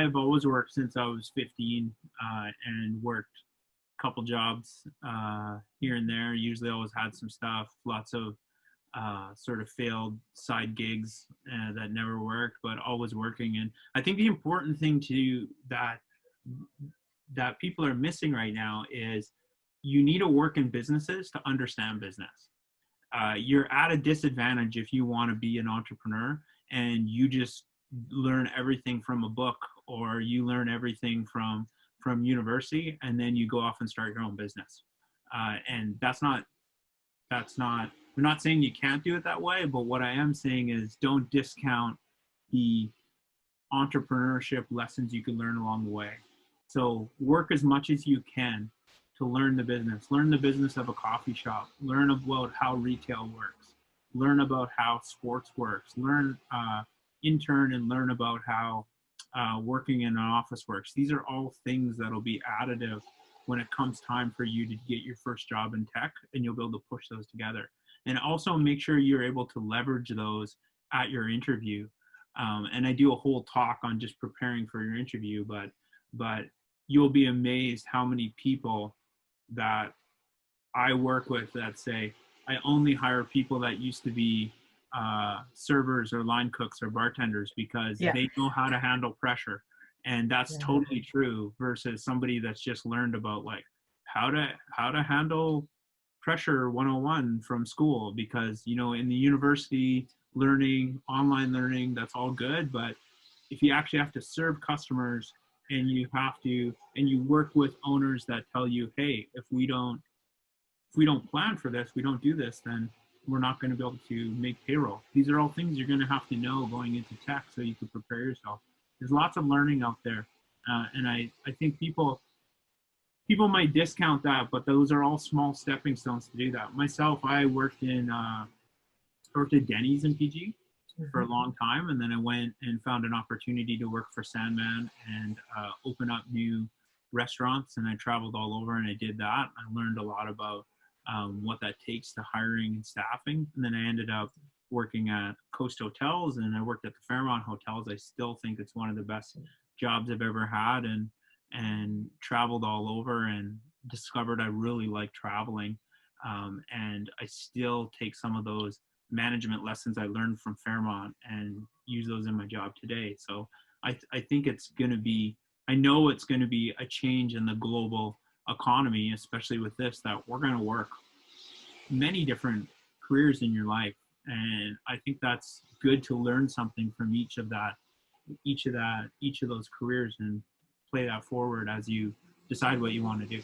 I've always worked since I was 15, and worked a couple jobs here and there. Usually always had some stuff, lots of sort of failed side gigs that never worked, but always working. And I think the important thing that people are missing right now is you need to work in businesses to understand business. You're at a disadvantage if you want to be an entrepreneur and you just learn everything from a book, or you learn everything from university, and then you go off and start your own business. And that's not, I'm not saying you can't do it that way, but what I am saying is don't discount the entrepreneurship lessons you can learn along the way. So work as much as you can to learn the business of a coffee shop, learn about how retail works, learn about how sports works, intern and learn about how working in an office works. These are all things that'll be additive when it comes time for you to get your first job in tech, and you'll be able to push those together. And also make sure you're able to leverage those at your interview. And I do a whole talk on just preparing for your interview, but you'll be amazed how many people that I work with that say, I only hire people that used to be servers or line cooks or bartenders because they know how to handle pressure. And that's totally true, versus somebody that's just learned about like how to handle pressure 101 from school. Because, you know, in the university learning, online learning, that's all good. But if you actually have to serve customers and you work with owners that tell you, hey, if we don't plan for this, we don't do this, then we're not going to be able to make payroll. These are all things you're going to have to know going into tech so you can prepare yourself. There's lots of learning out there. And I think people might discount that, but those are all small stepping stones to do that. Myself, I worked at Denny's in PG for a long time. And then I went and found an opportunity to work for Sandman and open up new restaurants. And I traveled all over and I did that. I learned a lot about what that takes to hiring and staffing. And then I ended up working at Coast Hotels, and I worked at the Fairmont Hotels. I still think it's one of the best jobs I've ever had, and traveled all over and discovered I really like traveling. And I still take some of those management lessons I learned from Fairmont and use those in my job today. So I think I know it's going to be a change in the global economy, especially with this, that we're going to work many different careers in your life. And I think that's good to learn something from each of those careers and play that forward as you decide what you want to do.